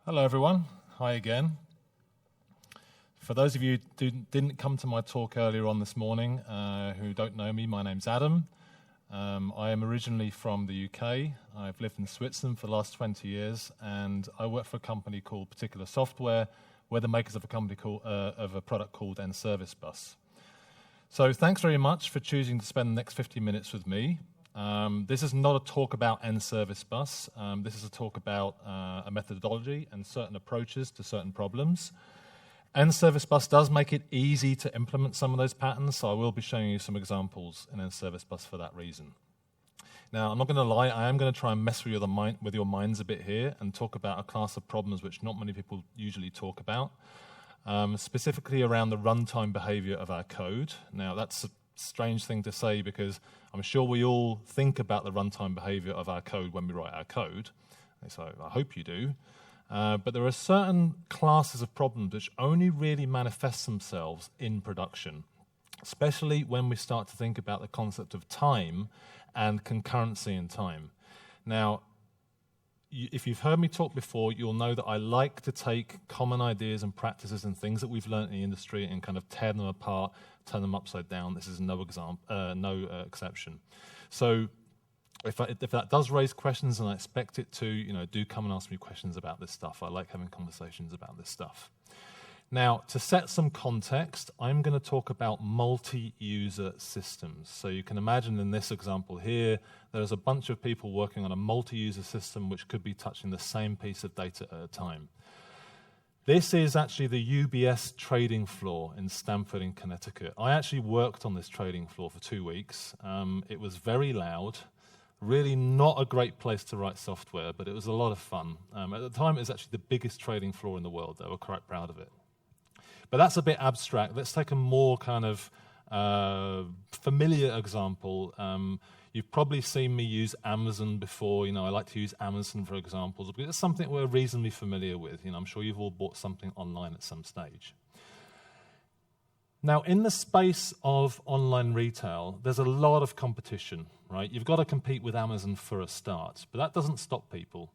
Hello everyone, hi again. For those of you who didn't come to my talk earlier on this morning, who don't know me, my name's Adam. I am originally from the UK. I've lived in Switzerland for the last 20 years, and I work for a company called Particular Software. We're the makers of a product called nServiceBus. So thanks very much for choosing to spend the next 50 minutes with me. This is not a talk about nServiceBus. This is a talk about a methodology and certain approaches to certain problems. nServiceBus does make it easy to implement some of those patterns, so I will be showing you some examples in nServiceBus for that reason. Now, I'm not going to lie, I am going to try and mess with your minds a bit here and talk about a class of problems which not many people usually talk about, specifically around the runtime behavior of our code. Now, that's a strange thing to say because I'm sure we all think about the runtime behavior of our code when we write our code, so I hope you do. But there are certain classes of problems which only really manifest themselves in production, especially when we start to think about the concept of time and concurrency in time. Now, if you've heard me talk before, you'll know that I like to take common ideas and practices and things that we've learned in the industry and kind of tear them apart, turn them upside down. This is no exception. So if that does raise questions, and I expect it to, do come and ask me questions about this stuff. I like having conversations about this stuff. Now, to set some context, I'm going to talk about multi-user systems. So you can imagine in this example here, there's a bunch of people working on a multi-user system which could be touching the same piece of data at a time. This is actually the UBS trading floor in Stamford in Connecticut. I actually worked on this trading floor for 2 weeks. It was very loud. Really not a great place to write software, but it was a lot of fun. At the time, it was actually the biggest trading floor in the world. They were quite proud of it. But that's a bit abstract. Let's take a more kind of familiar example. You've probably seen me use Amazon before. I like to use Amazon for examples because it's something we're reasonably familiar with. I'm sure you've all bought something online at some stage. Now, in the space of online retail, there's a lot of competition, right? You've got to compete with Amazon for a start, but that doesn't stop people.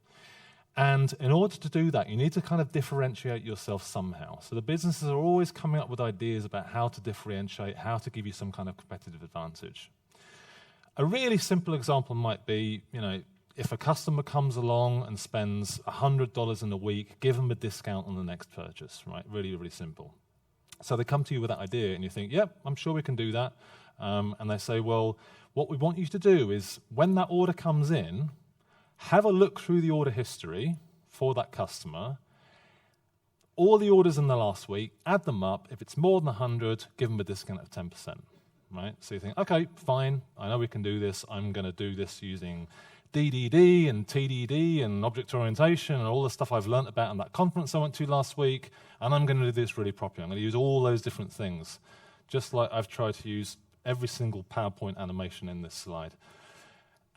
And in order to do that, you need to kind of differentiate yourself somehow. So the businesses are always coming up with ideas about how to differentiate, how to give you some kind of competitive advantage. A really simple example might be, if a customer comes along and spends $100 in a week, give them a discount on the next purchase, right? Really, really simple. So they come to you with that idea, and you think, yep, I'm sure we can do that. And they say, well, what we want you to do is when that order comes in, have a look through the order history for that customer, all the orders in the last week, add them up. If it's more than 100, give them a discount of 10%, right? So you think, okay, fine, I know we can do this. I'm going to do this using DDD and TDD and object orientation and all the stuff I've learned about in that conference I went to last week, and I'm going to do this really properly. I'm going to use all those different things, just like I've tried to use every single PowerPoint animation in this slide.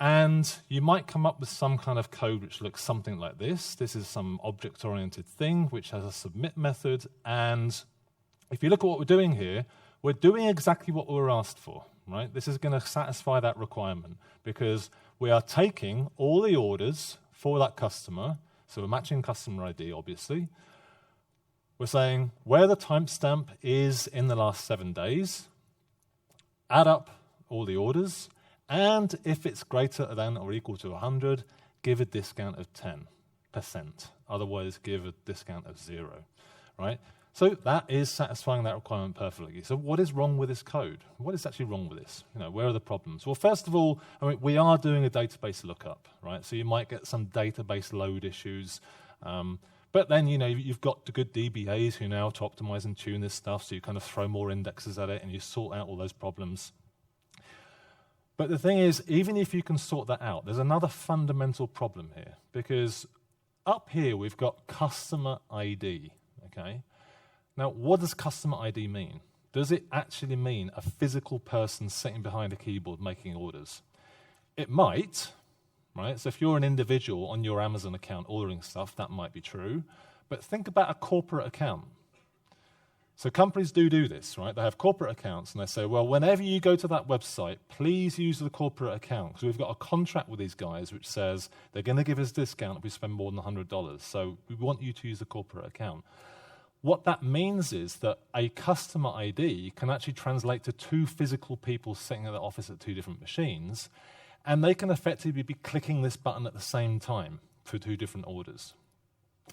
And you might come up with some kind of code which looks something like this. This is some object-oriented thing which has a submit method. And if you look at what we're doing here, we're doing exactly what we were asked for, right? This is going to satisfy that requirement because we are taking all the orders for that customer. So we're matching customer ID, obviously. We're saying where the timestamp is in the last 7 days, add up all the orders, and if it's greater than or equal to 100, give a discount of 10%. Otherwise, give a discount of 0, right? So that is satisfying that requirement perfectly. So what is wrong with this code? What is actually wrong with this? Where are the problems? Well, first of all, we are doing a database lookup, right? So you might get some database load issues. But then, you've got the good DBAs who know how to optimize and tune this stuff, so you kind of throw more indexes at it and you sort out all those problems. But the thing is, even if you can sort that out, there's another fundamental problem here, because up here we've got customer ID, okay? Now, what does customer ID mean? Does it actually mean a physical person sitting behind a keyboard making orders? It might, right? So if you're an individual on your Amazon account ordering stuff, that might be true. But think about a corporate account. So companies do this, right? They have corporate accounts, and they say, well, whenever you go to that website, please use the corporate account, because we've got a contract with these guys which says they're going to give us a discount if we spend more than $100. So we want you to use the corporate account. What that means is that a customer ID can actually translate to two physical people sitting at the office at two different machines, and they can effectively be clicking this button at the same time for two different orders.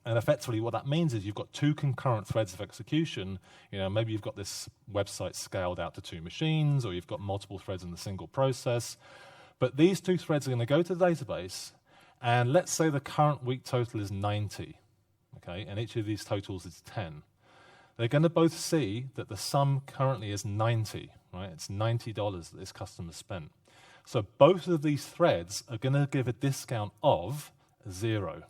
And effectively what that means is you've got two concurrent threads of execution. Maybe you've got this website scaled out to two machines, or you've got multiple threads in the single process. But these two threads are going to go to the database, and let's say the current week total is 90. Okay, and each of these totals is 10. They're going to both see that the sum currently is 90, right? It's $90 that this customer spent. So both of these threads are going to give a discount of 0.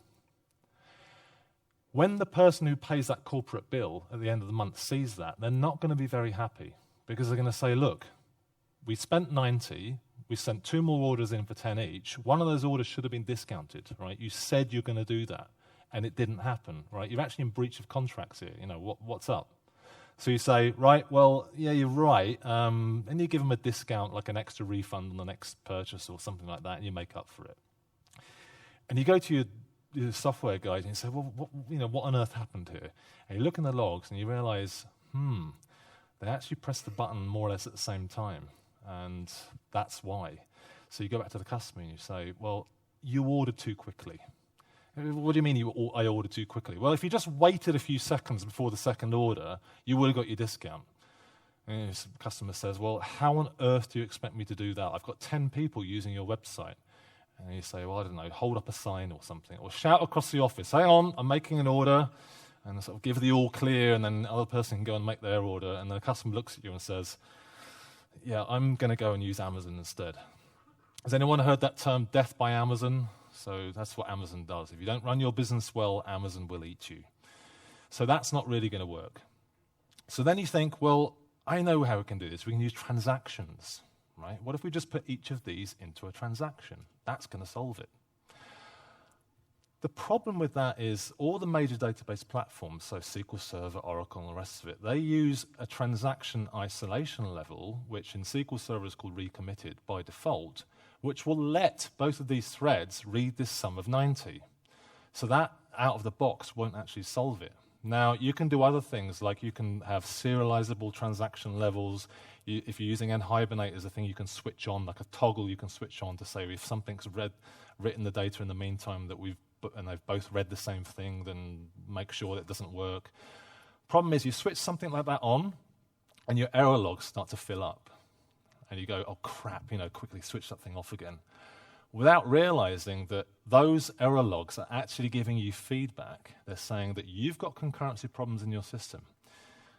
When the person who pays that corporate bill at the end of the month sees that, they're not going to be very happy, because they're going to say, look, we spent 90, we sent 2 more orders in for 10 each. One of those orders should have been discounted, right? You said you're going to do that, and it didn't happen, right? You're actually in breach of contracts here. What's up? So you say, right, well, yeah, you're right, and you give them a discount, like an extra refund on the next purchase or something like that, and you make up for it. And you go to your software guys and you say, well, what on earth happened here? And you look in the logs and you realize, they actually pressed the button more or less at the same time, and that's why. So you go back to the customer and you say, well, you ordered too quickly. What do you mean I ordered too quickly? Well, if you just waited a few seconds before the second order, you would have got your discount. And the customer says, well, how on earth do you expect me to do that? I've got 10 people using your website. And you say, well, I don't know, hold up a sign or something, or shout across the office, hang on, I'm making an order, and sort of give the all clear, and then the other person can go and make their order, and the customer looks at you and says, yeah, I'm going to go and use Amazon instead. Has anyone heard that term, death by Amazon? So that's what Amazon does. If you don't run your business well, Amazon will eat you. So that's not really going to work. So then you think, well, I know how we can do this. We can use transactions, right? What if we just put each of these into a transaction? That's going to solve it. The problem with that is all the major database platforms, so SQL Server, Oracle, and the rest of it, they use a transaction isolation level, which in SQL Server is called recommitted by default, which will let both of these threads read this sum of 90. So that, out of the box, won't actually solve it. Now, you can do other things, like you can have serializable transaction levels. If you're using nhibernate as a thing you can switch on, like a toggle you can switch on to say if something's written the data in the meantime and they've both read the same thing, then make sure that it doesn't work. Problem is, you switch something like that on, and your error logs start to fill up. And you go, oh crap, quickly switch that thing off again. Without realizing that those error logs are actually giving you feedback. They're saying that you've got concurrency problems in your system.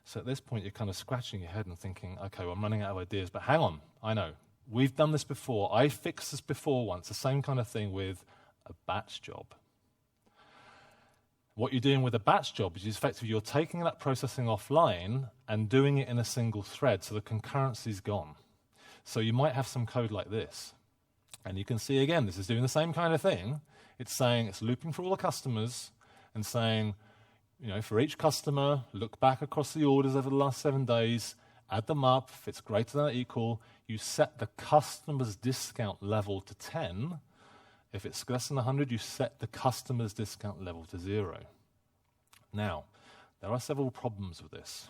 So at this point, you're kind of scratching your head and thinking, okay, well, I'm running out of ideas, but hang on, I know. We've done this before. I fixed this before once, the same kind of thing with a batch job. What you're doing with a batch job is effectively you're taking that processing offline and doing it in a single thread, so the concurrency's gone. So you might have some code like this. And you can see, again, this is doing the same kind of thing. It's saying, it's looping for all the customers and saying, for each customer, look back across the orders over the last 7 days, add them up. If it's greater than or equal, you set the customer's discount level to 10. If it's less than 100, you set the customer's discount level to 0. Now, there are several problems with this.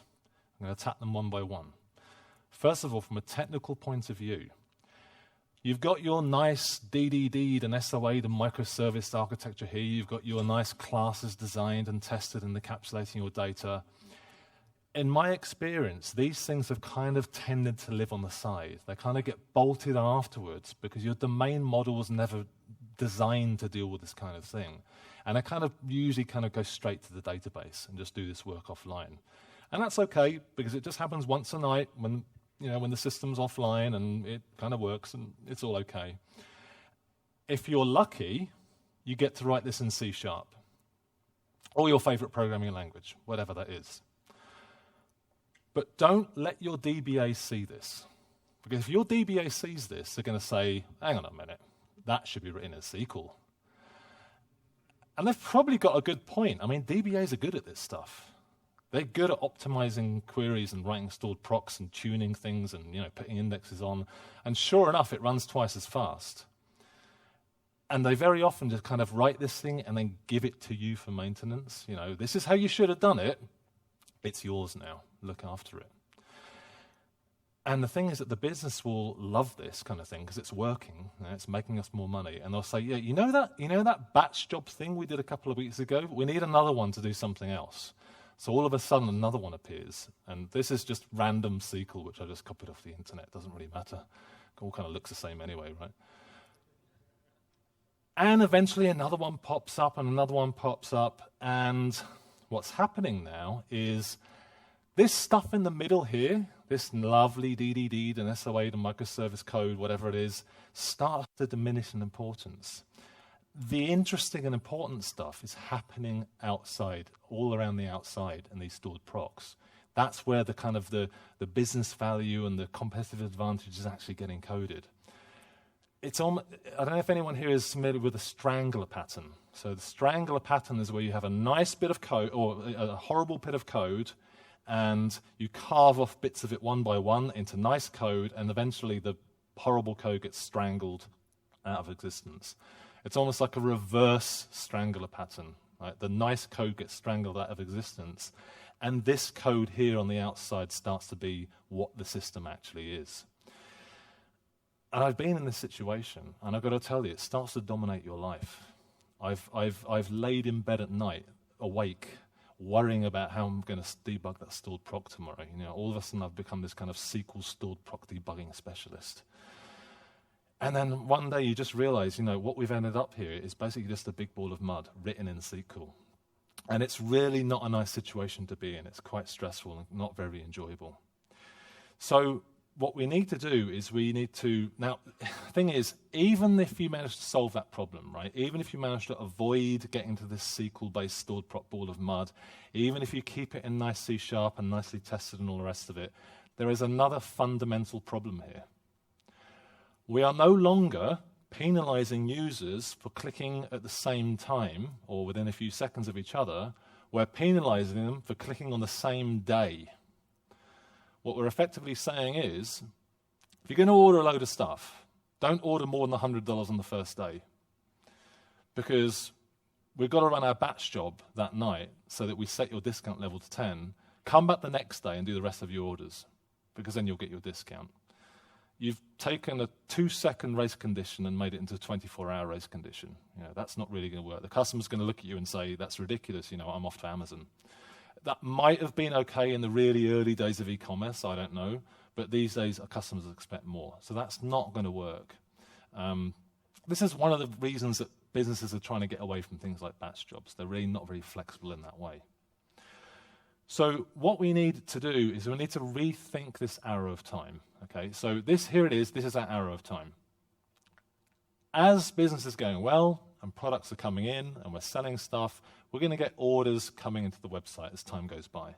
I'm going to attack them one by one. First of all, from a technical point of view, you've got your nice DDD'd and SOA'd and microservice architecture here. You've got your nice classes designed and tested and encapsulating your data. In my experience, these things have kind of tended to live on the side. They kind of get bolted afterwards because your domain model was never designed to deal with this kind of thing. And I usually go straight to the database and just do this work offline. And that's okay, because it just happens once a night when the system's offline and it kind of works and it's all okay. If you're lucky, you get to write this in C# or your favorite programming language, whatever that is. But don't let your DBA see this. Because if your DBA sees this, they're going to say, hang on a minute, that should be written in SQL. And they've probably got a good point. I mean, DBAs are good at this stuff. They're good at optimizing queries and writing stored procs and tuning things and putting indexes on. And sure enough, it runs twice as fast. And they very often just kind of write this thing and then give it to you for maintenance. This is how you should have done it. It's yours now. Look after it. And the thing is that the business will love this kind of thing because it's working, it's making us more money. And they'll say, yeah, you know that batch job thing we did a couple of weeks ago? We need another one to do something else. So all of a sudden, another one appears. And this is just random SQL, which I just copied off the internet. It doesn't really matter. It all kind of looks the same anyway, right? And eventually another one pops up and another one pops up. And what's happening now is this stuff in the middle here, this lovely DDD and SOA and microservice code, whatever it is, starts to diminish in importance. The interesting and important stuff is happening outside, all around the outside in these stored procs. That's where the kind of the business value and the competitive advantage is actually getting coded. I don't know if anyone here is familiar with the Strangler Pattern. So the Strangler Pattern is where you have a nice bit of code, or a horrible bit of code, and you carve off bits of it one by one into nice code, and eventually the horrible code gets strangled out of existence. It's almost like a reverse Strangler Pattern. Right? The nice code gets strangled out of existence, and this code here on the outside starts to be what the system actually is. And I've been in this situation, and I've got to tell you, it starts to dominate your life. I've laid in bed at night, awake, worrying about how I'm going to debug that stored proc tomorrow. All of a sudden I've become this kind of SQL stored proc debugging specialist. And then one day you just realize, what we've ended up here is basically just a big ball of mud written in SQL. And it's really not a nice situation to be in. It's quite stressful and not very enjoyable. So what we need to do is now, the thing is, even if you manage to solve that problem, right, even if you manage to avoid getting to this SQL-based stored proc ball of mud, even if you keep it in nice C# and nicely tested and all the rest of it, there is another fundamental problem here. We are no longer penalizing users for clicking at the same time or within a few seconds of each other. We're penalizing them for clicking on the same day. What we're effectively saying is, if you're going to order a load of stuff, don't order more than $100 on the first day, because we've got to run our batch job that night so that we set your discount level to 10. Come back the next day and do the rest of your orders, because then you'll get your discount. You've taken a 2-second race condition and made it into a 24-hour race condition. That's not really going to work. The customer's going to look at you and say, that's ridiculous, I'm off to Amazon. That might have been okay in the really early days of e-commerce, I don't know, but these days our customers expect more. So that's not going to work. This is one of the reasons that businesses are trying to get away from things like batch jobs. They're really not very flexible in that way. So what we need to do is we need to rethink this arrow of time. Okay, so here it is. This is our arrow of time. As business is going well and products are coming in and we're selling stuff, we're going to get orders coming into the website as time goes by.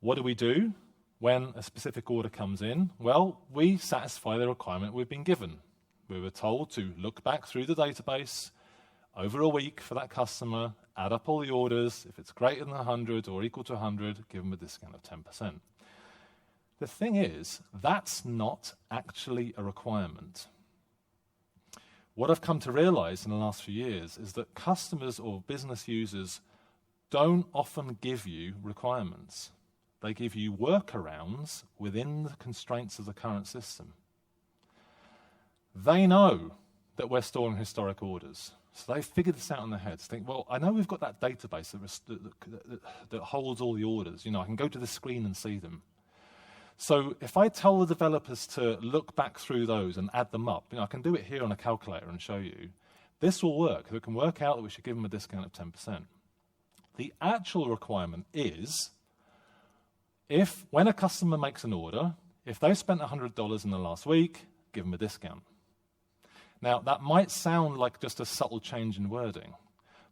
What do when a specific order comes in? Well, we satisfy the requirement we've been given. We were told to look back through the database over a week for that customer, add up all the orders. If it's greater than 100 or equal to 100, give them a discount of 10%. The thing is, that's not actually a requirement. What I've come to realize in the last few years is that customers or business users don't often give you requirements. They give you workarounds within the constraints of the current system. They know that we're storing historic orders. So they figured this out in their heads. Think, well, I know we've got that database that holds all the orders. I can go to the screen and see them. So if I tell the developers to look back through those and add them up, I can do it here on a calculator and show you. This will work. It can work out that we should give them a discount of 10%. The actual requirement is, when a customer makes an order, if they spent $100 in the last week, give them a discount. Now, that might sound like just a subtle change in wording,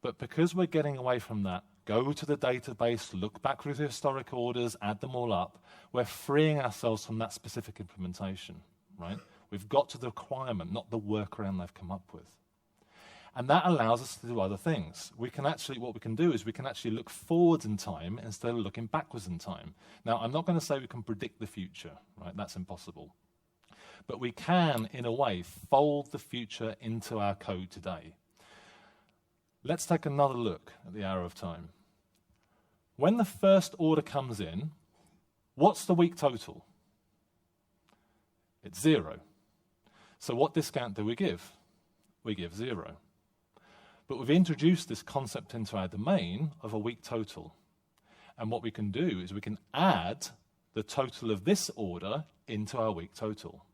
but because we're getting away from that, go to the database, look back through the historic orders, add them all up, we're freeing ourselves from that specific implementation, right? We've got to the requirement, not the workaround they've come up with. And that allows us to do other things. What we can do is we can actually look forwards in time instead of looking backwards in time. Now, I'm not going to say we can predict the future, right? That's impossible. But we can, in a way, fold the future into our code today. Let's take another look at the arrow of time. When the first order comes in, what's the week total? It's 0. So what discount do we give? We give 0. But we've introduced this concept into our domain of a week total. And what we can do is we can add the total of this order into our week total.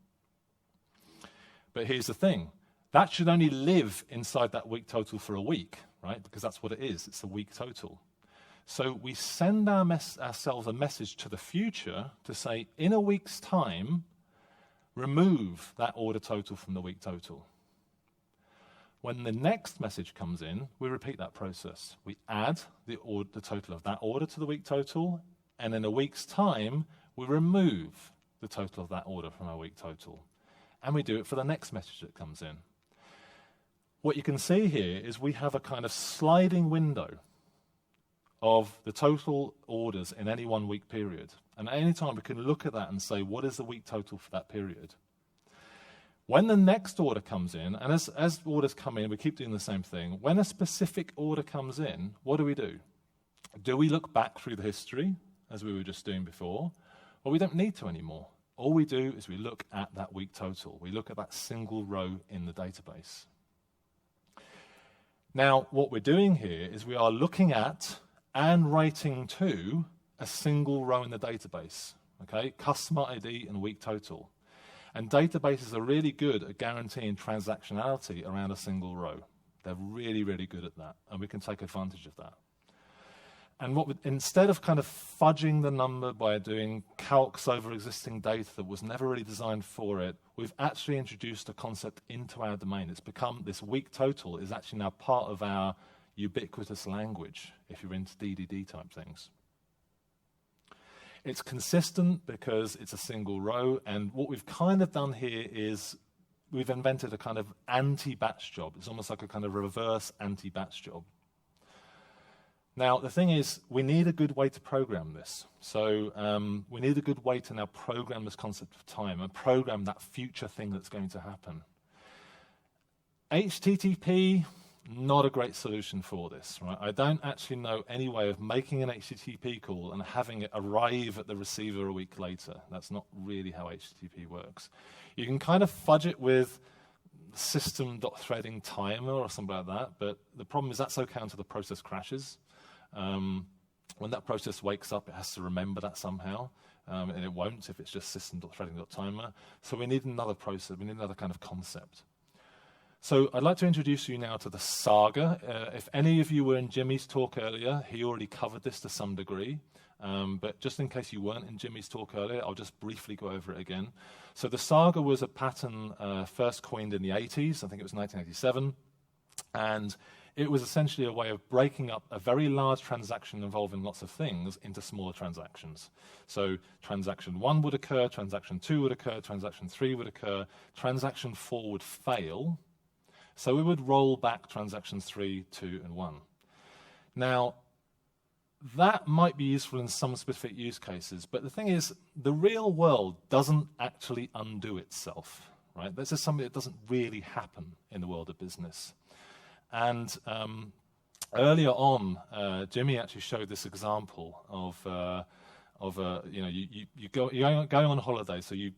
But here's the thing. That should only live inside that week total for a week, right? Because that's what it is. It's a week total. So we send ourselves a message to the future to say, in a week's time, remove that order total from the week total. When the next message comes in, we repeat that process. We add the total of that order to the week total, and in a week's time, we remove the total of that order from our week total. And we do it for the next message that comes in. What you can see here is we have a kind of sliding window of the total orders in any 1 week period. And at any time, we can look at that and say, what is the week total for that period? When the next order comes in, and as orders come in, we keep doing the same thing. When a specific order comes in, what do? Do we look back through the history, as we were just doing before? Well, we don't need to anymore. All we do is we look at that week total. We look at that single row in the database. Now, what we're doing here is we are looking at and writing to a single row in the database, okay? Customer ID and week total. And databases are really good at guaranteeing transactionality around a single row. They're really, really good at that, and we can take advantage of that. And instead of kind of fudging the number by doing calcs over existing data that was never really designed for it, we've actually introduced a concept into our domain. It's become, this week total is actually now part of our ubiquitous language, if you're into DDD type things. It's consistent because it's a single row, and what we've kind of done here is we've invented a kind of anti-batch job. It's almost like a kind of reverse anti-batch job. Now, the thing is, we need a good way to program this. So we need a good way to now program this concept of time and program that future thing that's going to happen. HTTP, not a great solution for this, right? I don't actually know any way of making an HTTP call and having it arrive at the receiver a week later. That's not really how HTTP works. You can kind of fudge it with system.threading timer or something like that, but the problem is that's okay until the process crashes. When that process wakes up, it has to remember that somehow, and it won't if it's just system.threading.timer. So we need another process, we need another kind of concept. So I'd like to introduce you now to the Saga. If any of you were in Jimmy's talk earlier, he already covered this to some degree. But just in case you weren't in Jimmy's talk earlier, I'll just briefly go over it again. So the Saga was a pattern first coined in the 80s. I think it was 1987. And it was essentially a way of breaking up a very large transaction involving lots of things into smaller transactions. So transaction 1 would occur, transaction 2 would occur, transaction 3 would occur, transaction 4 would fail. So we would roll back transactions 3, 2, and 1. Now, that might be useful in some specific use cases, but the thing is, the real world doesn't actually undo itself, right? This is something that doesn't really happen in the world of business. And earlier on, Jimmy actually showed this example of you're going on holiday, so you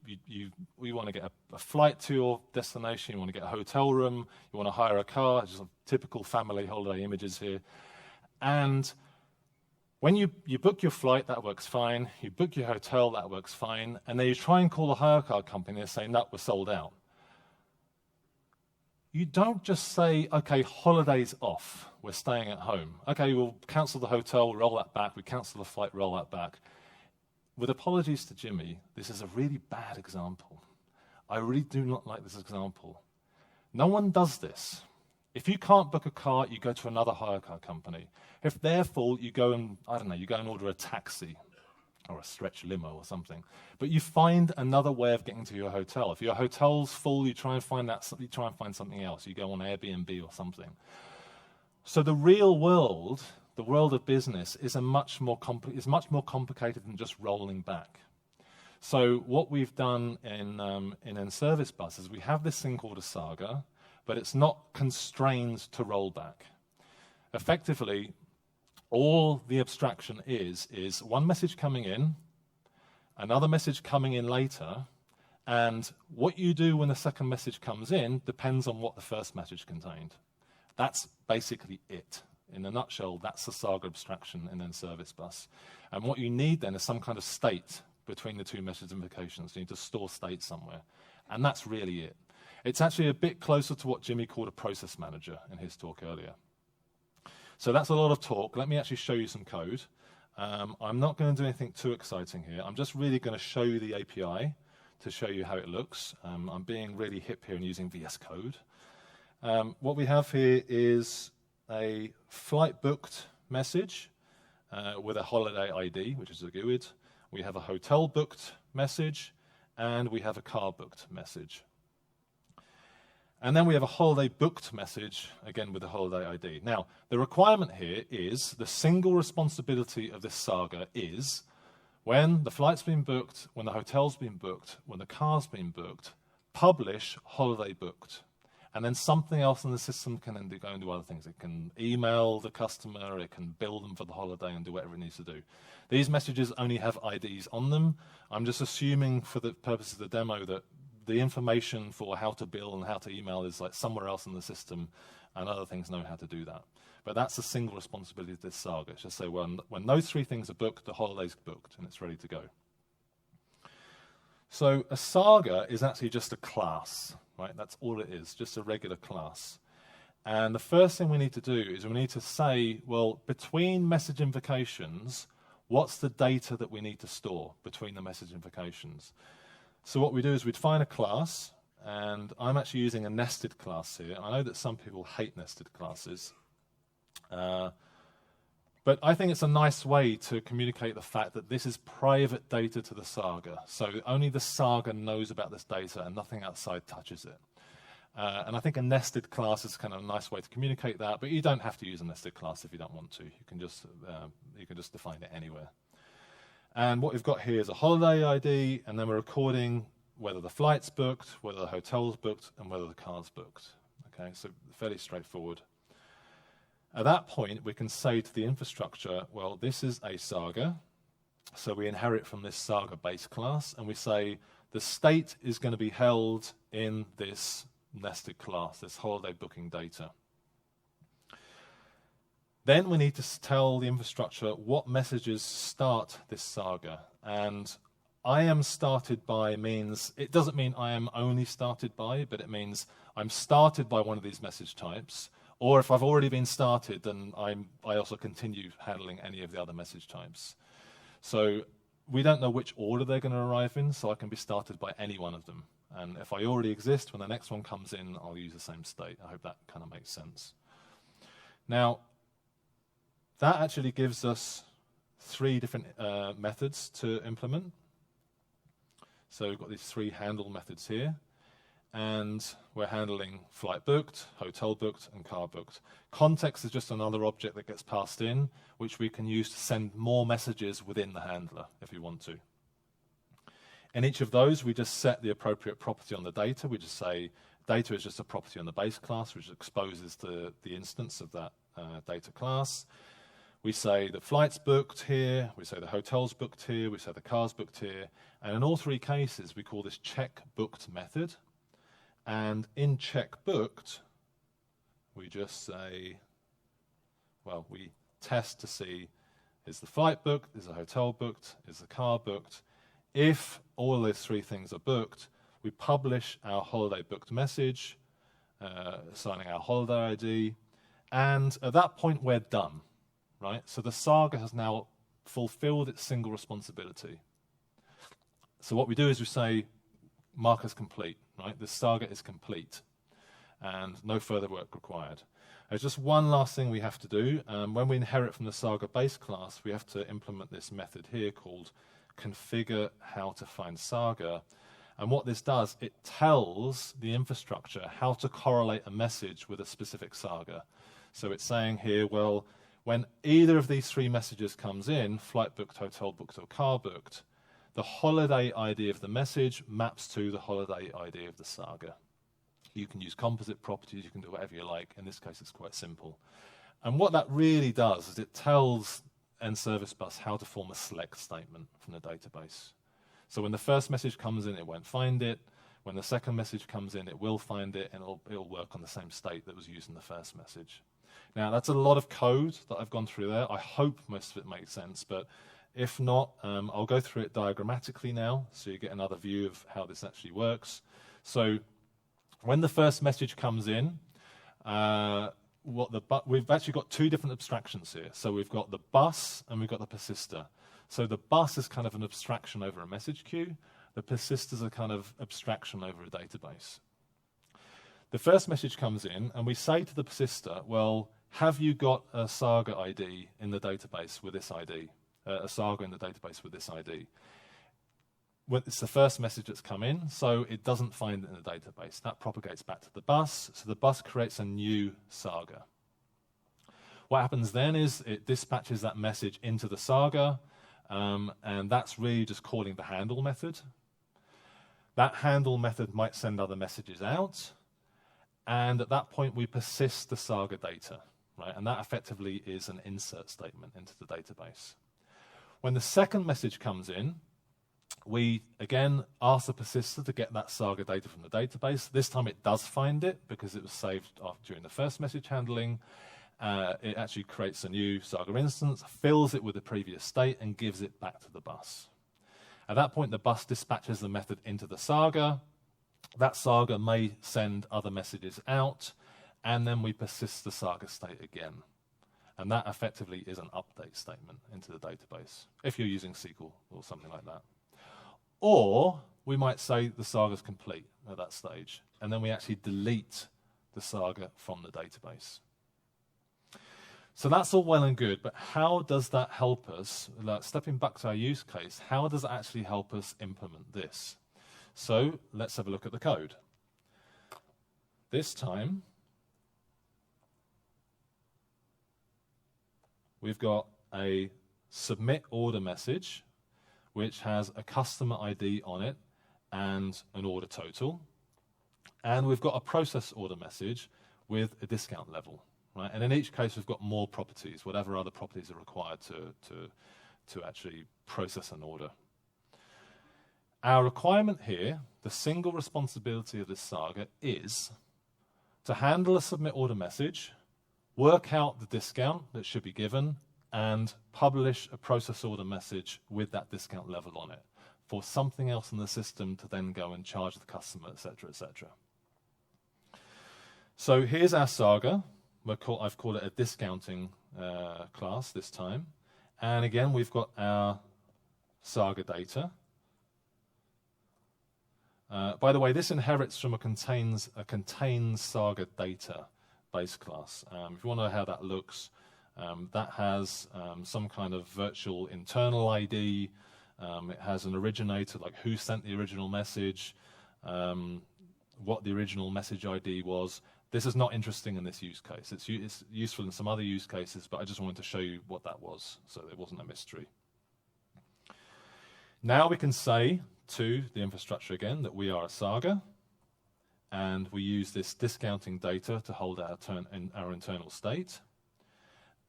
want to get a flight to your destination, you want to get a hotel room, you want to hire a car, just typical family holiday images here. And when you book your flight, that works fine. You book your hotel, that works fine. And then you try and call a hire car company and say, no, we're sold out. You don't just say, okay, holiday's off, we're staying at home. Okay, we'll cancel the hotel, roll that back. We cancel the flight, roll that back. With apologies to Jimmy, this is a really bad example. I really do not like this example. No one does this. If you can't book a car, you go to another hire car company. If they're full, you go and, you go and order a taxi. or a stretch limo or something. But you find another way of getting to your hotel. If your hotel's full, you try and find something else. You go on Airbnb or something. So the real world, the world of business, is much more complicated than just rolling back. So what we've done in Service Bus is we have this thing called a Saga, but it's not constrained to rollback. Effectively, all the abstraction is one message coming in, another message coming in later, and what you do when the second message comes in depends on what the first message contained. That's basically it. In a nutshell, that's the Saga abstraction in Service Bus. And what you need then is some kind of state between the two message invocations. You need to store state somewhere. And that's really it. It's actually a bit closer to what Jimmy called a process manager in his talk earlier. So that's a lot of talk. Let me actually show you some code. I'm not going to do anything too exciting here. I'm just really going to show you the API to show you how it looks. I'm being really hip here and using VS Code. What we have here is a flight booked message with a holiday ID, which is a GUID. We have a hotel booked message, and we have a car booked message. And then we have a holiday booked message, again with a holiday ID. Now, the requirement here is the single responsibility of this Saga is when the flight's been booked, when the hotel's been booked, when the car's been booked, publish holiday booked. And then something else in the system can then go and do other things. It can email the customer, it can bill them for the holiday and do whatever it needs to do. These messages only have IDs on them. I'm just assuming for the purpose of the demo that the information for how to bill and how to email is like somewhere else in the system, and other things know how to do that. But that's a single responsibility of this Saga. It's just say when those three things are booked, the holiday's booked and it's ready to go. So a Saga is actually just a class, right? That's all it is, just a regular class. And the first thing we need to do is we need to say, well, between message invocations, what's the data that we need to store between the message invocations? So what we do is we'd find a class, and I'm actually using a nested class here. I know that some people hate nested classes, but I think it's a nice way to communicate the fact that this is private data to the Saga. So only the Saga knows about this data and nothing outside touches it. And I think a nested class is kind of a nice way to communicate that, but you don't have to use a nested class if you don't want to. You can just define it anywhere. And what we've got here is a holiday ID, and then we're recording whether the flight's booked, whether the hotel's booked, and whether the car's booked. Okay, so fairly straightforward. At that point, we can say to the infrastructure, well, this is a Saga, so we inherit from this Saga base class, and we say the state is going to be held in this nested class, this holiday booking data. Then we need to tell the infrastructure what messages start this Saga. And I am started by means, it doesn't mean I am only started by, but it means I'm started by one of these message types. Or if I've already been started, then I also continue handling any of the other message types. So we don't know which order they're going to arrive in, so I can be started by any one of them. And if I already exist, when the next one comes in, I'll use the same state. I hope that kind of makes sense. Now, that actually gives us 3 different methods to implement. So we've got these 3 handle methods here. And we're handling flight booked, hotel booked, and car booked. Context is just another object that gets passed in, which we can use to send more messages within the handler if we want to. In each of those, we just set the appropriate property on the data. We just say data is just a property on the base class, which exposes the instance of that data class. We say the flight's booked here, we say the hotel's booked here, we say the car's booked here. And in all 3 cases, we call this check booked method. And in check booked, we just say, well, we test to see, is the flight booked, is the hotel booked, is the car booked? If all of those 3 things are booked, we publish our holiday booked message, assigning our holiday ID, and at that point we're done, right? So the Saga has now fulfilled its single responsibility. So what we do is we say, mark as complete, right? The Saga is complete, and no further work required. There's just one last thing we have to do. When we inherit from the Saga base class, we have to implement this method here called configure how to find Saga. And what this does, it tells the infrastructure how to correlate a message with a specific Saga. So it's saying here, well, when either of these three messages comes in, flight booked, hotel booked, or car booked, the holiday ID of the message maps to the holiday ID of the Saga. You can use composite properties, you can do whatever you like. In this case, it's quite simple. And what that really does is it tells nService Bus how to form a select statement from the database. So when the first message comes in, it won't find it. When the second message comes in, it will find it, and it'll work on the same state that was used in the first message. Now, that's a lot of code that I've gone through there. I hope most of it makes sense, but if not, I'll go through it diagrammatically now, so you get another view of how this actually works. So when the first message comes in, we've actually got two different abstractions here. So we've got the bus and we've got the persister. So the bus is kind of an abstraction over a message queue. The persisters are kind of abstraction over a database. The first message comes in, and we say to the persister, well, have you got a Saga ID in the database with this ID? A Saga in the database with this ID? Well, it's the first message that's come in, so it doesn't find it in the database. That propagates back to the bus, so the bus creates a new Saga. What happens then is it dispatches that message into the Saga, and that's really just calling the handle method. That handle method might send other messages out, and at that point we persist the Saga data, right? And that effectively is an insert statement into the database. When the second message comes in, we again ask the persister to get that Saga data from the database. This time it does find it because it was saved during the first message handling. It actually creates a new Saga instance, fills it with the previous state, and gives it back to the bus. At that point, the bus dispatches the method into the Saga. That Saga may send other messages out, and then we persist the Saga state again. And that effectively is an update statement into the database, if you're using SQL or something like that. Or we might say the Saga's complete at that stage, and then we actually delete the Saga from the database. So that's all well and good, but how does that help us? Like, stepping back to our use case, how does it actually help us implement this? So let's have a look at the code. This time, we've got a submit order message, which has a customer ID on it and an order total. And we've got a process order message with a discount level. Right? And in each case, we've got more properties, whatever other properties are required to actually process an order. Our requirement here, the single responsibility of this Saga, is to handle a submit order message, work out the discount that should be given, and publish a process order message with that discount level on it for something else in the system to then go and charge the customer, etc., etc. So here's our Saga. I've called it a discounting class this time. And again, we've got our Saga data. By the way, this inherits from a contains Saga data base class. If you want to know how that looks, that has some kind of virtual internal ID. It has an originator, like who sent the original message, what the original message ID was. This is not interesting in this use case. It's useful in some other use cases, but I just wanted to show you what that was, so it wasn't a mystery. Now we can say to the infrastructure again that we are a Saga, and we use this discounting data to hold our internal state.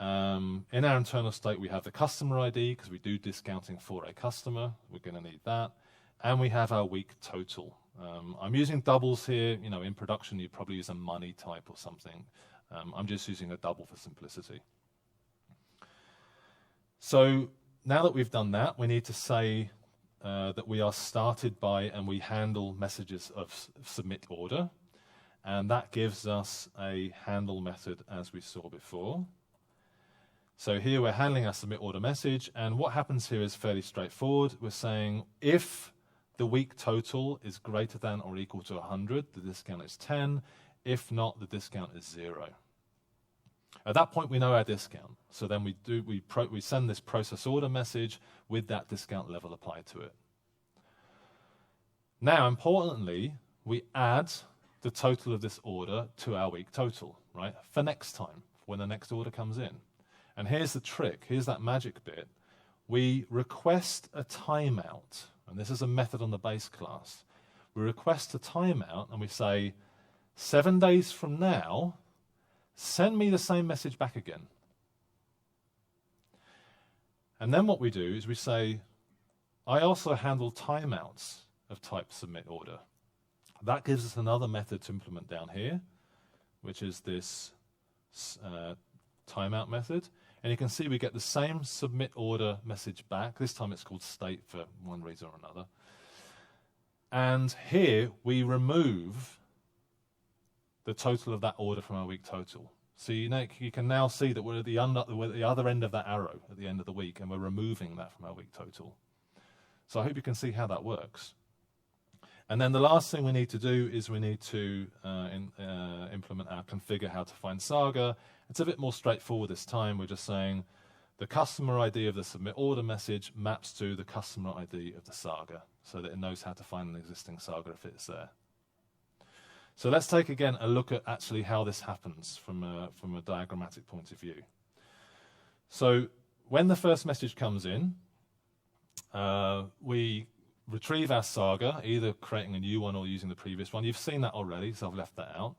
In our internal state, we have the customer ID, because we do discounting for a customer. We're going to need that. And we have our week total. I'm using doubles here. You know, in production, you probably use a money type or something. I'm just using a double for simplicity. So now that we've done that, we need to say that we are started by and we handle messages of submit order. And that gives us a handle method as we saw before. So here we're handling our submit order message. And what happens here is fairly straightforward. We're saying if the week total is greater than or equal to 100, the discount is 10. If not, the discount is 0. At that point, we know our discount. So then we send this process order message with that discount level applied to it. Now, importantly, we add the total of this order to our week total, right? For next time, when the next order comes in. And here's the trick. Here's that magic bit. We request a timeout. And this is a method on the base class. We request a timeout and we say, 7 days from now, send me the same message back again. And then what we do is we say, I also handle timeouts of type submit order. That gives us another method to implement down here, which is this timeout method. And you can see we get the same submit order message back. This time it's called state for one reason or another. And here we remove the total of that order from our week total. So you can now see that we're at the other end of that arrow at the end of the week, and we're removing that from our week total. So I hope you can see how that works. And then the last thing we need to do is we need to implement our configure how to find Saga. It's a bit more straightforward this time. We're just saying the customer ID of the submit order message maps to the customer ID of the Saga so that it knows how to find an existing Saga if it's there. So let's take again a look at actually how this happens from a diagrammatic point of view. So when the first message comes in, we retrieve our Saga, either creating a new one or using the previous one. You've seen that already, so I've left that out.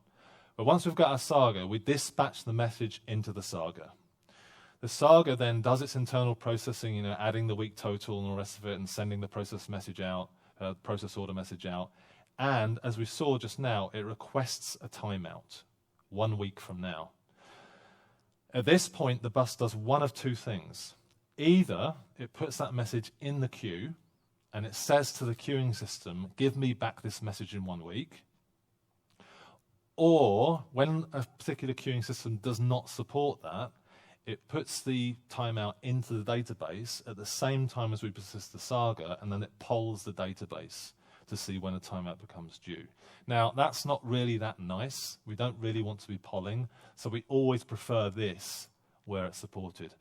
But once we've got our Saga, we dispatch the message into the Saga. The Saga then does its internal processing, adding the week total and the rest of it and sending the process order message out. And as we saw just now, it requests a timeout 1 week from now. At this point, the bus does one of two things. Either it puts that message in the queue and it says to the queuing system, give me back this message in 1 week. Or when a particular queuing system does not support that, it puts the timeout into the database at the same time as we persist the Saga, and then it polls the database to see when a timeout becomes due. Now, that's not really that nice. We don't really want to be polling, so we always prefer this where it's supported.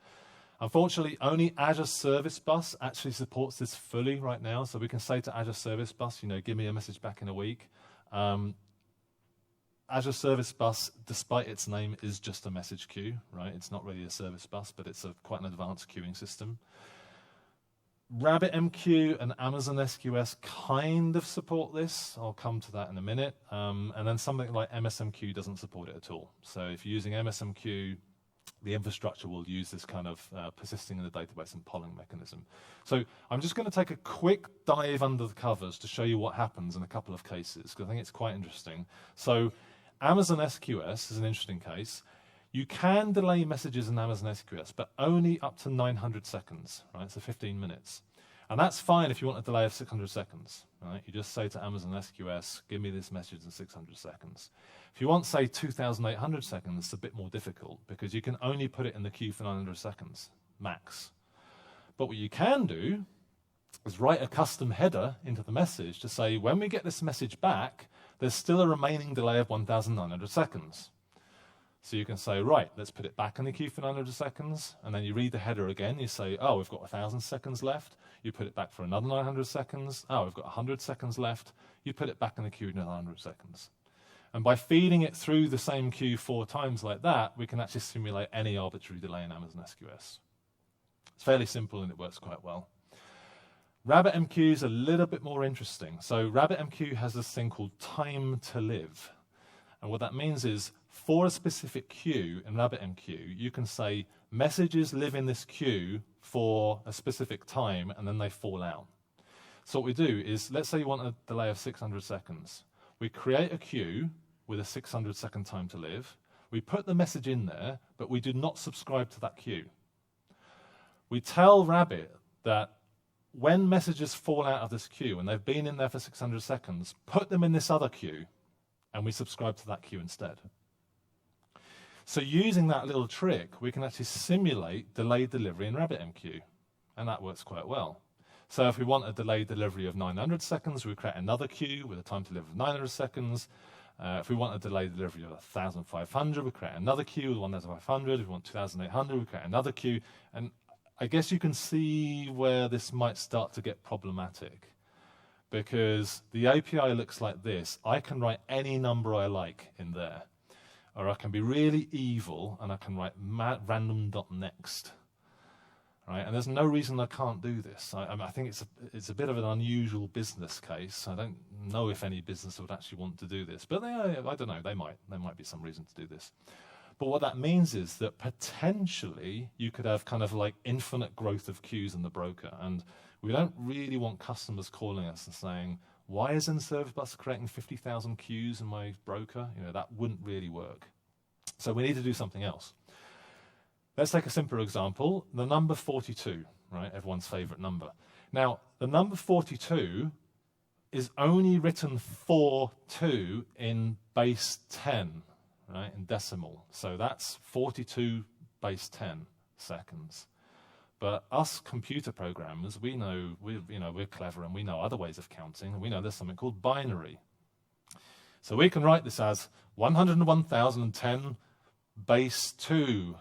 Unfortunately, only Azure Service Bus actually supports this fully right now, so we can say to Azure Service Bus, give me a message back in a week. Azure Service Bus, despite its name, is just a message queue, right? It's not really a service bus, but it's quite an advanced queuing system. Rabbitmq and Amazon SQS kind of support this. I'll come to that in a minute. And then something like MSMQ doesn't support it at all. So if you're using MSMQ, the infrastructure will use this kind of persisting in the database and polling mechanism. So I'm just going to take a quick dive under the covers to show you what happens in a couple of cases, because I think it's quite interesting. So Amazon SQS is an interesting case. You can delay messages in Amazon SQS, but only up to 900 seconds, right? So 15 minutes. And that's fine if you want a delay of 600 seconds, right? You just say to Amazon SQS, give me this message in 600 seconds. If you want, say, 2,800 seconds, it's a bit more difficult because you can only put it in the queue for 900 seconds, max. But what you can do is write a custom header into the message to say, when we get this message back, there's still a remaining delay of 1,900 seconds. So you can say, right, let's put it back in the queue for 900 seconds. And then you read the header again. You say, oh, we've got 1,000 seconds left. You put it back for another 900 seconds. Oh, we've got 100 seconds left. You put it back in the queue for 900 seconds. And by feeding it through the same queue 4 times like that, we can actually simulate any arbitrary delay in Amazon SQS. It's fairly simple and it works quite well. Rabbitmq is a little bit more interesting. So Rabbitmq has this thing called time to live. And what that means is, for a specific queue in Rabbitmq, you can say messages live in this queue for a specific time and then they fall out. So what we do is, let's say you want a delay of 600 seconds. We create a queue with a 600 second time to live. We put the message in there, but we do not subscribe to that queue. We tell Rabbit that when messages fall out of this queue and they've been in there for 600 seconds, put them in this other queue and we subscribe to that queue instead. So using that little trick, we can actually simulate delayed delivery in Rabbitmq, and that works quite well. So if we want a delayed delivery of 900 seconds, we create another queue with a time to live of 900 seconds. If we want a delayed delivery of 1,500, we create another queue with 1,500. If we want 2,800, we create another queue. And I guess you can see where this might start to get problematic, because the API looks like this. I can write any number I like in there, or I can be really evil and I can write random.next. Right? And there's no reason I can't do this. I think it's a bit of an unusual business case. I don't know if any business would actually want to do this, but I don't know. They might. There might be some reason to do this. But what that means is that potentially you could have kind of like infinite growth of queues in the broker, and we don't really want customers calling us and saying, "Why is Service Bus creating 50,000 queues in my broker?" That wouldn't really work. So we need to do something else. Let's take a simple example, the number 42, right? Everyone's favorite number. Now, the number 42 is only written for 2 in base 10, right, in decimal. So that's 42 base 10 seconds. But us computer programmers, we know, we're clever and we know other ways of counting, and we know there's something called binary. So we can write this as 101,010 base 2,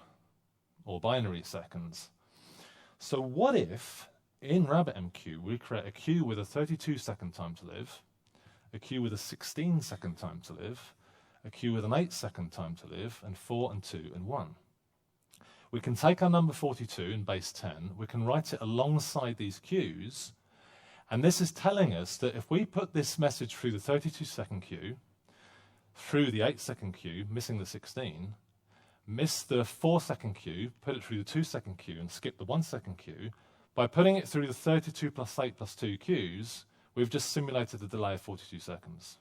or binary seconds. So what if, in Rabbitmq, we create a queue with a 32-second time to live, a queue with a 16-second time to live, a queue with an 8-second time to live, and 4 and 2 and 1. We can take our number 42 in base 10, we can write it alongside these queues, and this is telling us that if we put this message through the 32-second queue, through the 8-second queue, missing the 16, miss the 4-second queue, put it through the 2-second queue, and skip the 1-second queue, by putting it through the 32 plus 8 plus 2 queues, we've just simulated a delay of 42 seconds.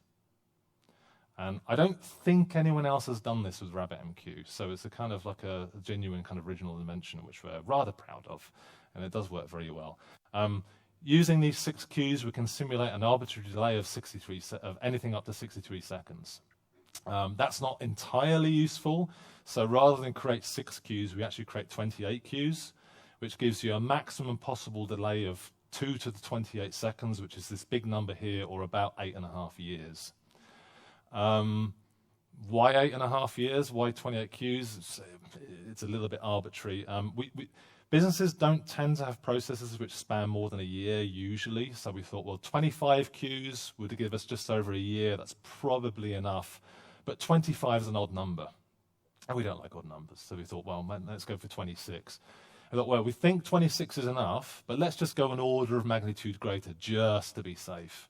And I don't think anyone else has done this with Rabbitmq, so it's a kind of like a genuine kind of original invention, which we're rather proud of, and it does work very well. Using these 6 queues, we can simulate an arbitrary delay of anything up to 63 seconds. That's not entirely useful, so rather than create 6 queues, we actually create 28 queues, which gives you a maximum possible delay of 2 to the 28 seconds, which is this big number here, or about 8.5 years. Why 8.5 years? Why 28 queues? It's a little bit arbitrary. Businesses don't tend to have processes which span more than a year usually, so we thought, well, 25 queues would give us just over a year. That's probably enough. But 25 is an odd number, and we don't like odd numbers, so we thought, well, let's go for 26. I thought, well, we think 26 is enough, but let's just go an order of magnitude greater just to be safe.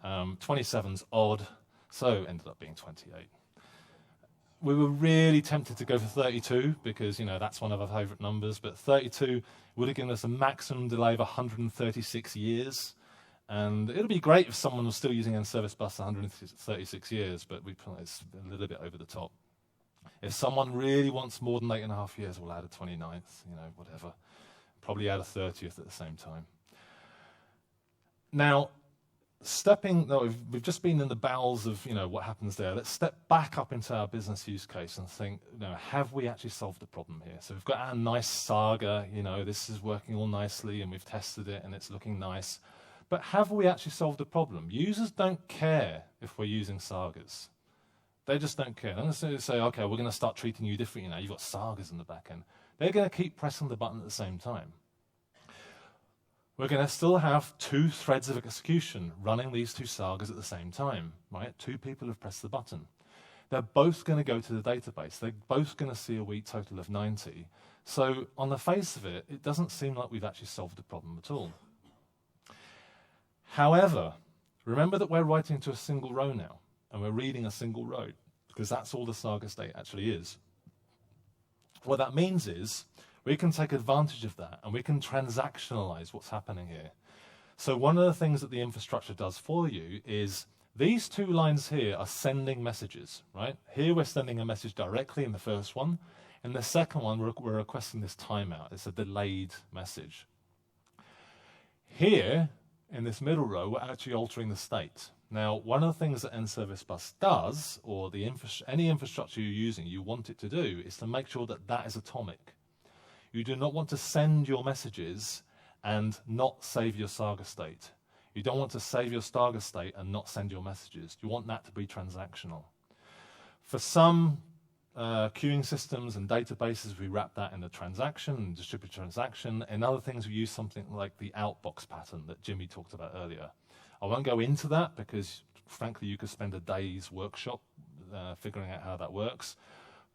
27's odd, so ended up being 28. We were really tempted to go for 32 because, that's one of our favorite numbers, but 32 would have given us a maximum delay of 136 years. And it would be great if someone was still using Service Bus 136 years, but it's a little bit over the top. If someone really wants more than 8.5 years, we'll add a 29th, whatever. Probably add a 30th at the same time. Now, we've just been in the bowels of what happens there. Let's step back up into our business use case and think, have we actually solved the problem here? So we've got our nice Saga, this is working all nicely and we've tested it and it's looking nice. But have we actually solved the problem? Users don't care if we're using Sagas. They just don't care. They're going to say, okay, we're going to start treating you differently now. You've got Sagas in the back end. They're going to keep pressing the button at the same time. We're going to still have 2 threads of execution running these 2 Sagas at the same time, right? 2 people have pressed the button. They're both going to go to the database. They're both going to see a week total of 90. So on the face of it, it doesn't seem like we've actually solved the problem at all. However, remember that we're writing to a single row now, and we're reading a single row, because that's all the Saga state actually is. What that means is we can take advantage of that, and we can transactionalize what's happening here. So one of the things that the infrastructure does for you is these 2 lines here are sending messages, right? Here we're sending a message directly in the first one. In the second one, we're requesting this timeout. It's a delayed message. Here, in this middle row, we're actually altering the state. Now, one of the things that Service Bus does, or any infrastructure you're using, you want it to do, is to make sure that that is atomic. You do not want to send your messages and not save your Saga state. You don't want to save your Saga state and not send your messages. You want that to be transactional. For some queuing systems and databases, we wrap that in a transaction and distribute transaction. In other things, we use something like the outbox pattern that Jimmy talked about earlier. I won't go into that because, frankly, you could spend a day's workshop figuring out how that works.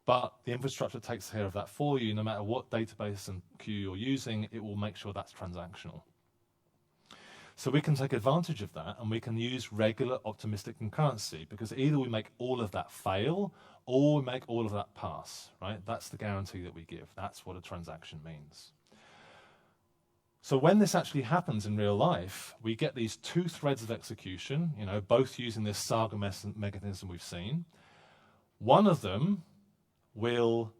But the infrastructure takes care of that for you. No matter what database and queue you're using, it will make sure that's transactional. So we can take advantage of that, and we can use regular optimistic concurrency, because either we make all of that fail or we make all of that pass, right? That's the guarantee that we give. That's what a transaction means. So when this actually happens in real life, we get these two threads of execution, both using this Saga mechanism we've seen. One of them will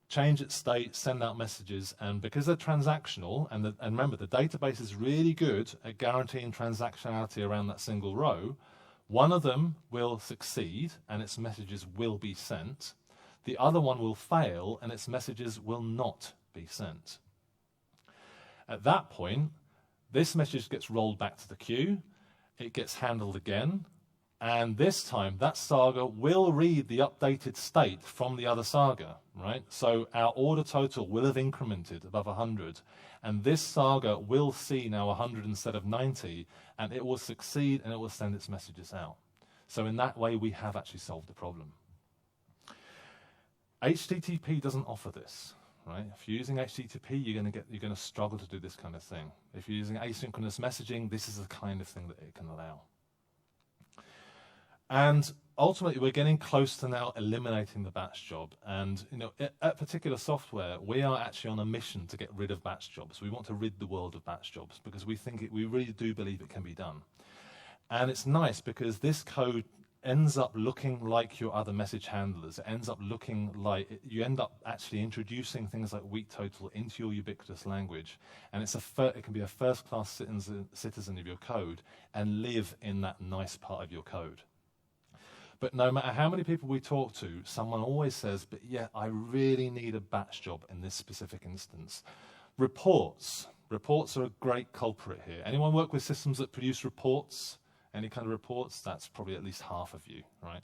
change its state, send out messages, and because they're transactional, and remember, the database is really good at guaranteeing transactionality around that single row, one of them will succeed and its messages will be sent. The other one will fail and its messages will not be sent. At that point, this message gets rolled back to the queue, it gets handled again, and this time that Saga will read the updated state from the other Saga, right? So our order total will have incremented above 100, and this Saga will see now 100 instead of 90, and it will succeed and it will send its messages out. So in that way, we have actually solved the problem. HTTP doesn't offer this, right? If you're using HTTP, you're going to struggle to do this kind of thing. If you're using asynchronous messaging, this is the kind of thing that it can allow. And ultimately, we're getting close to now eliminating the batch job. And at particular software, we are actually on a mission to get rid of batch jobs. We want to rid the world of batch jobs because we really do believe it can be done. And it's nice because this code ends up looking like your other message handlers. It ends up looking like you end up actually introducing things like weak total into your ubiquitous language. And it can be a first-class citizen of your code and live in that nice part of your code. But no matter how many people we talk to, someone always says, but yeah, I really need a batch job in this specific instance. Reports are a great culprit here. Anyone work with systems that produce reports? Any kind of reports? That's probably at least half of you, right?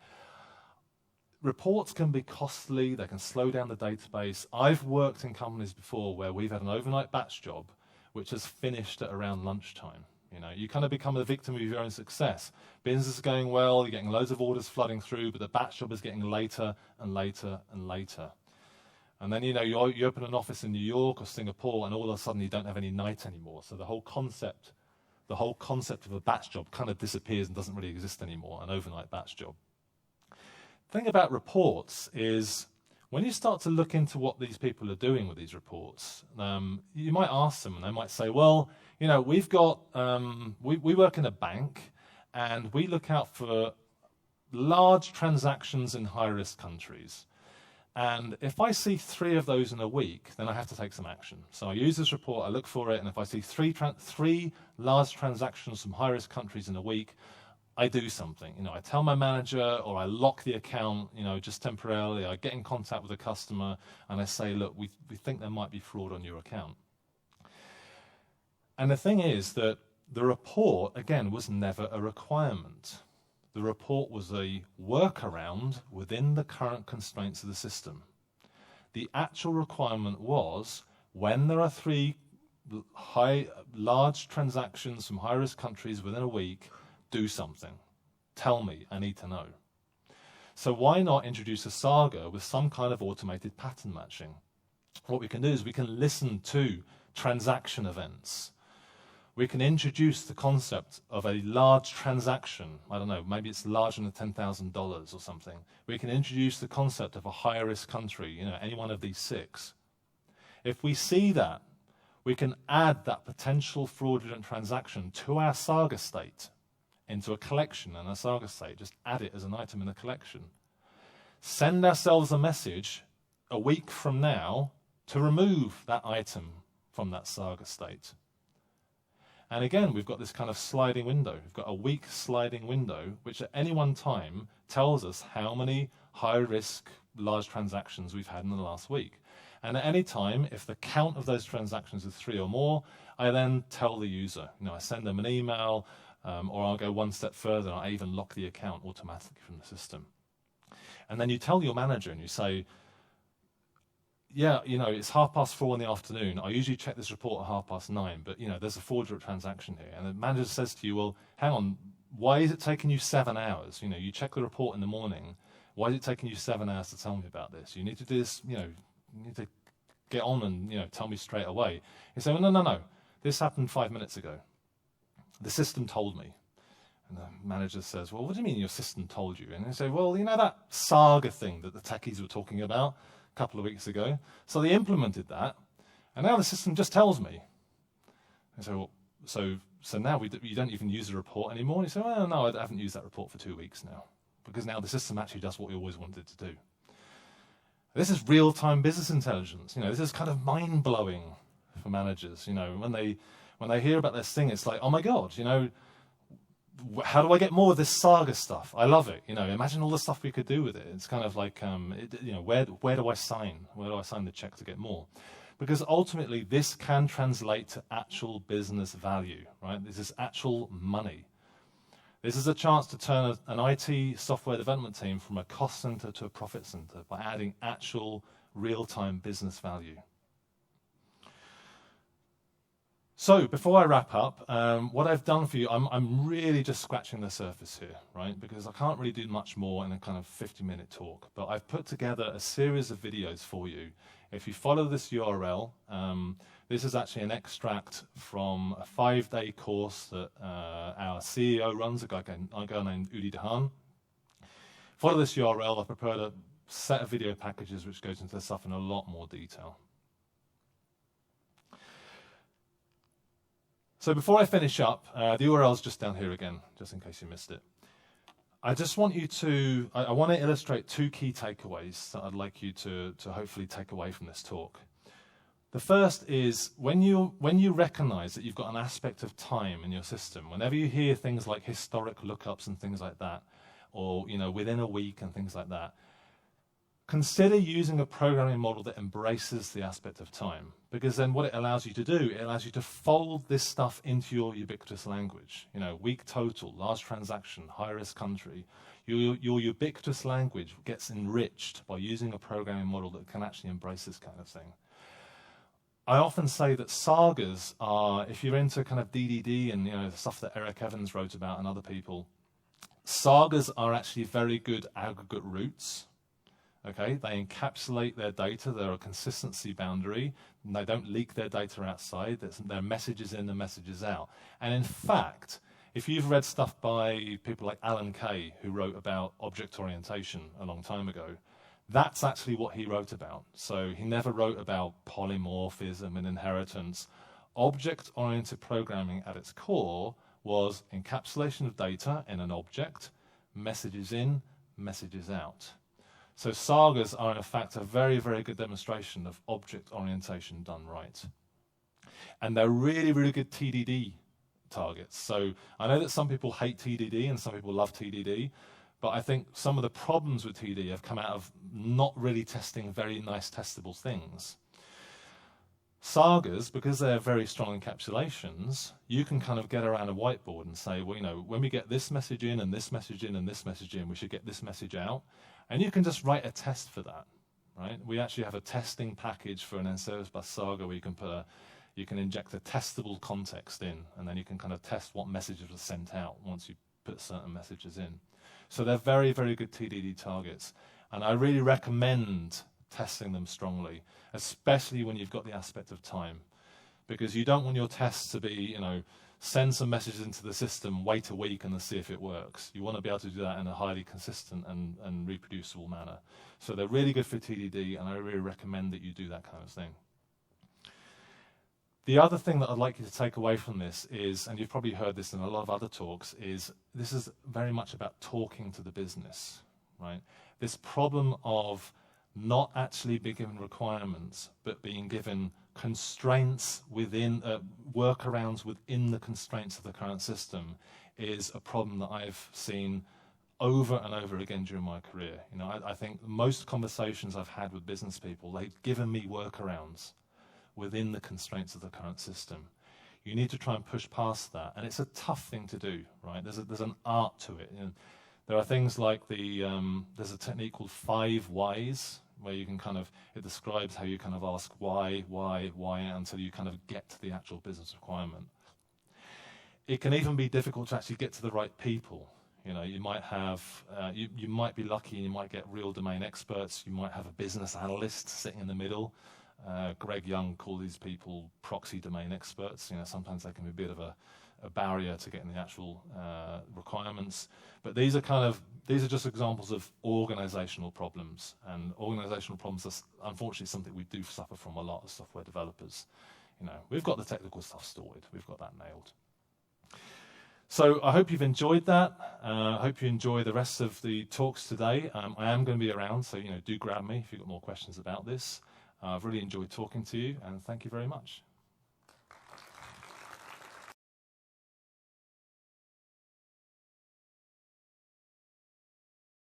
Reports can be costly, they can slow down the database. I've worked in companies before where we've had an overnight batch job which has finished at around lunchtime. You kind of become a victim of your own success. Business is going well, you're getting loads of orders flooding through, but the batch job is getting later and later and later. And then, you open an office in New York or Singapore, and all of a sudden you don't have any night anymore. So the whole concept of a batch job kind of disappears and doesn't really exist anymore, an overnight batch job. The thing about reports is, when you start to look into what these people are doing with these reports, you might ask them, and they might say, well, we've got, we work in a bank, and we look out for large transactions in high-risk countries. And if I see 3 of those in a week, then I have to take some action. So I use this report, I look for it, and if I see 3 large transactions from high-risk countries in a week, I do something. I tell my manager, or I lock the account, just temporarily. I get in contact with the customer, and I say, look, we think there might be fraud on your account. And the thing is that the report, again, was never a requirement. The report was a workaround within the current constraints of the system. The actual requirement was, when there are 3 large transactions from high-risk countries within a week, do something. Tell me, I need to know. So why not introduce a Saga with some kind of automated pattern matching? What we can do is we can listen to transaction events. We can introduce the concept of a large transaction. I don't know, maybe it's larger than $10,000 or something. We can introduce the concept of a high-risk country, any one of these 6. If we see that, we can add that potential fraudulent transaction to our Saga state, into a collection and a Saga state. Just add it as an item in the collection. Send ourselves a message a week from now to remove that item from that Saga state. And again, we've got this kind of sliding window. We've got a week sliding window, which at any one time tells us how many high-risk large transactions we've had in the last week. And at any time, if the count of those transactions is 3 or more, I then tell the user. I send them an email, or I'll go one step further, and I even lock the account automatically from the system. And then you tell your manager and you say, yeah, it's 4:30 in the afternoon. I usually check this report at 9:30, but, there's a fraudulent transaction here. And the manager says to you, well, hang on, why is it taking you 7 hours? You check the report in the morning. Why is it taking you 7 hours to tell me about this? You need to do this, you need to get on and, tell me straight away. You say, well, no, this happened 5 minutes ago. The system told me. And the manager says, well, what do you mean your system told you? And they say, well, that Saga thing that the techies were talking about a couple of weeks ago. So they implemented that, and now the system just tells me. And so, well, so now you don't even use the report anymore. And you say, well, no, I haven't used that report for 2 weeks now, because now the system actually does what we always wanted it to do. This is real-time business intelligence. This is kind of mind-blowing for managers. When they hear about this thing, it's like, oh my God, how do I get more of this Saga stuff? I love it. Imagine all the stuff we could do with it. It's kind of like, where do I sign? Where do I sign the check to get more? Because ultimately, this can translate to actual business value, right? This is actual money. This is a chance to turn an IT software development team from a cost center to a profit center by adding actual real-time business value. So before I wrap up, what I've done for you, I'm really just scratching the surface here, right? Because I can't really do much more in a kind of 50-minute talk. But I've put together a series of videos for you. If you follow this URL, this is actually an extract from a 5-day course that our CEO runs, a guy named Udi Dahan. Follow this URL. I've prepared a set of video packages which goes into this stuff in a lot more detail. So before I finish up, the URL is just down here again, just in case you missed it. I just want you to, I want to illustrate 2 key takeaways that I'd like you to hopefully take away from this talk. The first is when you recognize that you've got an aspect of time in your system, whenever you hear things like historic lookups and things like that, or within a week and things like that, consider using a programming model that embraces the aspect of time, because then what it allows you to do, it allows you to fold this stuff into your ubiquitous language. Week total, large transaction, high-risk country. Your ubiquitous language gets enriched by using a programming model that can actually embrace this kind of thing. I often say that sagas are, if you're into kind of DDD and the stuff that Eric Evans wrote about and other people, sagas are actually very good aggregate roots. Okay, they encapsulate their data. They're a consistency boundary. And they don't leak their data outside. Their messages in, the messages out. And in fact, if you've read stuff by people like Alan Kay, who wrote about object orientation a long time ago, that's actually what he wrote about. So he never wrote about polymorphism and inheritance. Object-oriented programming at its core was encapsulation of data in an object, messages in, messages out. So sagas are, in fact, a very, very good demonstration of object orientation done right. And they're really, really good TDD targets. So I know that some people hate TDD and some people love TDD, but I think some of the problems with TDD have come out of not really testing very nice testable things. Sagas, because they're very strong encapsulations, you can kind of get around a whiteboard and say, well, when we get this message in and this message in and this message in, we should get this message out. And you can just write a test for that, right? We actually have a testing package for an n-service bus Saga where you can inject a testable context in, and then you can kind of test what messages are sent out once you put certain messages in. So they're very, very good TDD targets. And I really recommend testing them strongly, especially when you've got the aspect of time, because you don't want your tests to be, send some messages into the system, wait a week and then see if it works. You want to be able to do that in a highly consistent and reproducible manner. So they're really good for TDD, and I really recommend that you do that kind of thing. The other thing that I'd like you to take away from this is, and you've probably heard this in a lot of other talks, is this is very much about talking to the business, right? This problem of not actually being given requirements, but being given constraints within, workarounds within the constraints of the current system is a problem that I've seen over and over again during my career. I think most conversations I've had with business people, they've given me workarounds within the constraints of the current system. You need to try and push past that, and it's a tough thing to do, right? There's an art to it. There are things like there's a technique called 5 whys, where you can it describes how you ask why, until you get to the actual business requirement. It can even be difficult to actually get to the right people. You might have, you might be lucky and you might get real domain experts. You might have a business analyst sitting in the middle. Greg Young called these people proxy domain experts. Sometimes they can be a bit of a barrier to getting the actual requirements. But these are just examples of organizational problems. And organizational problems are unfortunately something we do suffer from a lot as software developers. We've got the technical stuff sorted. We've got that nailed. So I hope you've enjoyed that. I hope you enjoy the rest of the talks today. I am going to be around, so do grab me if you've got more questions about this. I've really enjoyed talking to you, and thank you very much.